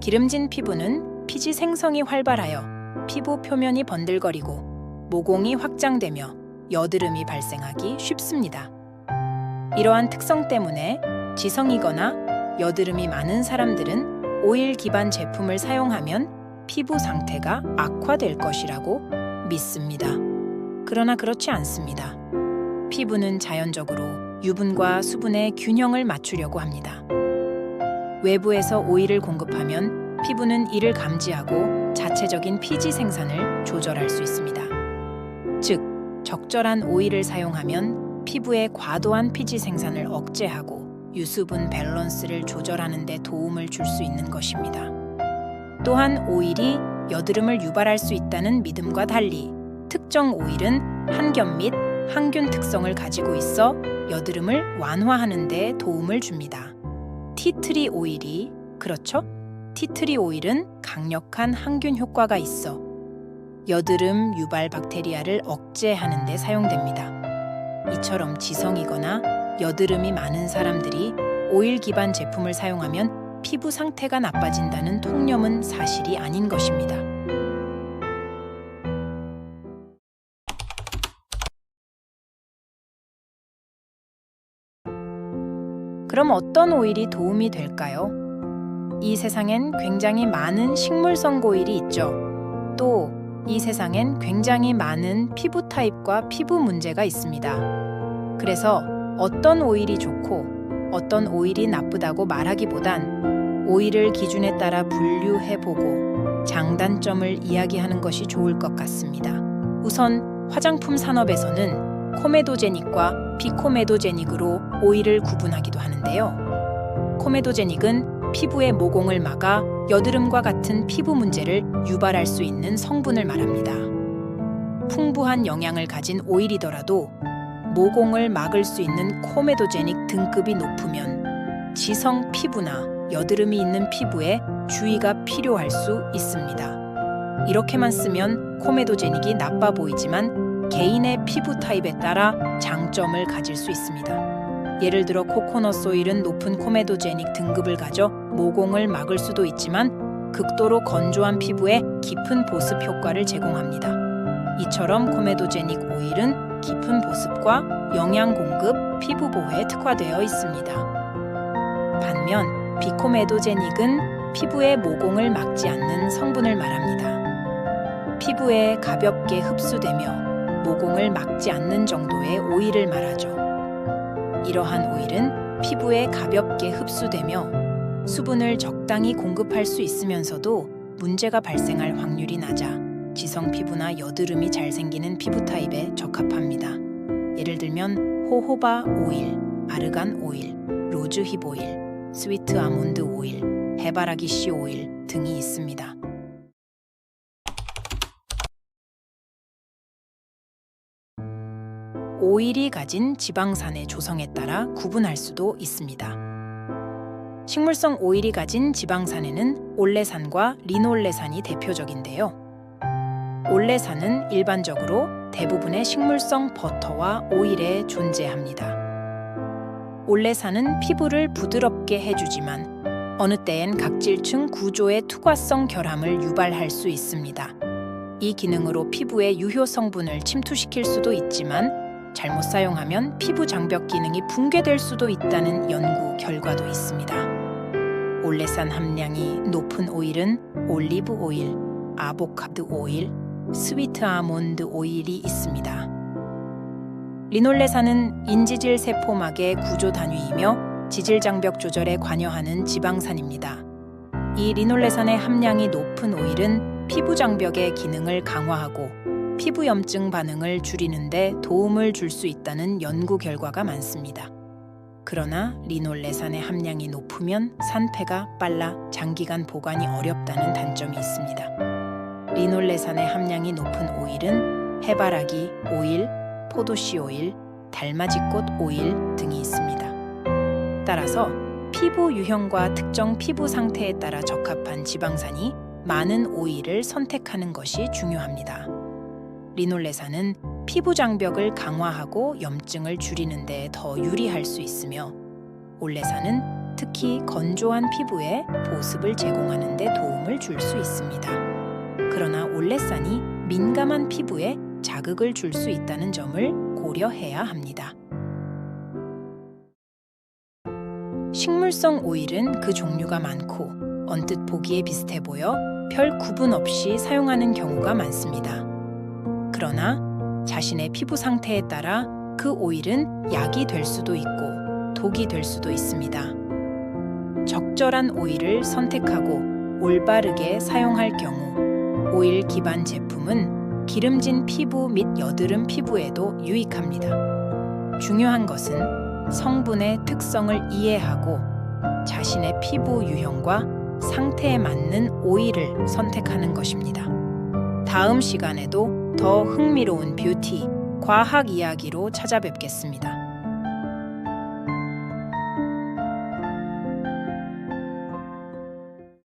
기름진 피부는 피지 생성이 활발하여 피부 표면이 번들거리고 모공이 확장되며 여드름이 발생하기 쉽습니다. 이러한 특성 때문에 지성이거나 여드름이 많은 사람들은 오일 기반 제품을 사용하면 피부 상태가 악화될 것이라고 믿습니다. 그러나 그렇지 않습니다. 피부는 자연적으로 유분과 수분의 균형을 맞추려고 합니다. 외부에서 오일을 공급하면 피부는 이를 감지하고 자체적인 피지 생산을 조절할 수 있습니다. 즉, 적절한 오일을 사용하면 피부의 과도한 피지 생산을 억제하고 유수분 밸런스를 조절하는 데 도움을 줄 수 있는 것입니다. 또한 오일이 여드름을 유발할 수 있다는 믿음과 달리 특정 오일은 항균 및 항균 특성을 가지고 있어 여드름을 완화하는 데 도움을 줍니다. 티트리 오일이 그렇죠? 티트리 오일은 강력한 항균 효과가 있어 여드름 유발 박테리아를 억제하는 데 사용됩니다. 이처럼 지성이거나 여드름이 많은 사람들이 오일 기반 제품을 사용하면 피부 상태가 나빠진다는 통념은 사실이 아닌 것입니다. 그럼 어떤 오일이 도움이 될까요? 이 세상엔 굉장히 많은 식물성 오일이 있죠. 또 이 세상엔 굉장히 많은 피부 타입과 피부 문제가 있습니다. 그래서 어떤 오일이 좋고 어떤 오일이 나쁘다고 말하기보단 오일을 기준에 따라 분류해보고 장단점을 이야기하는 것이 좋을 것 같습니다. 우선 화장품 산업에서는 코메도제닉과 비코메도제닉으로 오일을 구분하기도 하는데요. 코메도제닉은 피부의 모공을 막아 여드름과 같은 피부 문제를 유발할 수 있는 성분을 말합니다. 풍부한 영양을 가진 오일이더라도 모공을 막을 수 있는 코메도제닉 등급이 높으면 지성 피부나 여드름이 있는 피부에 주의가 필요할 수 있습니다. 이렇게만 쓰면 코메도제닉이 나빠 보이지만 개인의 피부 타입에 따라 장점을 가질 수 있습니다. 예를 들어 코코넛 오일은 높은 코메도제닉 등급을 가져 모공을 막을 수도 있지만 극도로 건조한 피부에 깊은 보습 효과를 제공합니다. 이처럼 코메도제닉 오일은 깊은 보습과 영양 공급, 피부 보호에 특화되어 있습니다. 반면 비코메도제닉은 피부의 모공을 막지 않는 성분을 말합니다. 피부에 가볍게 흡수되며 모공을 막지 않는 정도의 오일을 말하죠. 이러한 오일은 피부에 가볍게 흡수되며 수분을 적당히 공급할 수 있으면서도 문제가 발생할 확률이 낮아 지성 피부나 여드름이 잘 생기는 피부 타입에 적합합니다. 예를 들면 호호바 오일, 아르간 오일, 로즈힙 오일, 스위트 아몬드 오일, 해바라기 씨 오일 등이 있습니다. 오일이 가진 지방산의 조성에 따라 구분할 수도 있습니다. 식물성 오일이 가진 지방산에는 올레산과 리놀레산이 대표적인데요. 올레산은 일반적으로 대부분의 식물성 버터와 오일에 존재합니다. 올레산은 피부를 부드럽게 해주지만 어느 때엔 각질층 구조의 투과성 결함을 유발할 수 있습니다. 이 기능으로 피부의 유효 성분을 침투시킬 수도 있지만 잘못 사용하면 피부 장벽 기능이 붕괴될 수도 있다는 연구 결과도 있습니다. 올레산 함량이 높은 오일은 올리브 오일, 아보카도 오일, 스위트 아몬드 오일이 있습니다. 리놀레산은 인지질 세포막의 구조 단위이며 지질 장벽 조절에 관여하는 지방산입니다. 이 리놀레산의 함량이 높은 오일은 피부 장벽의 기능을 강화하고 피부 염증 반응을 줄이는 데 도움을 줄 수 있다는 연구 결과가 많습니다. 그러나 리놀레산의 함량이 높으면 산패가 빨라 장기간 보관이 어렵다는 단점이 있습니다. 리놀레산의 함량이 높은 오일은 해바라기 오일, 포도씨 오일, 달맞이꽃 오일 등이 있습니다. 따라서 피부 유형과 특정 피부 상태에 따라 적합한 지방산이 많은 오일을 선택하는 것이 중요합니다. 리놀레산은 피부 장벽을 강화하고 염증을 줄이는 데 더 유리할 수 있으며 올레산은 특히 건조한 피부에 보습을 제공하는 데 도움을 줄 수 있습니다. 그러나 올레산이 민감한 피부에 자극을 줄 수 있다는 점을 고려해야 합니다. 식물성 오일은 그 종류가 많고 언뜻 보기에 비슷해 보여 별 구분 없이 사용하는 경우가 많습니다. 그러나 자신의 피부 상태에 따라 그 오일은 약이 될 수도 있고 독이 될 수도 있습니다. 적절한 오일을 선택하고 올바르게 사용할 경우 오일 기반 제품은 기름진 피부 및 여드름 피부에도 유익합니다. 중요한 것은 성분의 특성을 이해하고 자신의 피부 유형과 상태에 맞는 오일을 선택하는 것입니다. 다음 시간에도 더 흥미로운 뷰티, 과학 이야기로 찾아뵙겠습니다.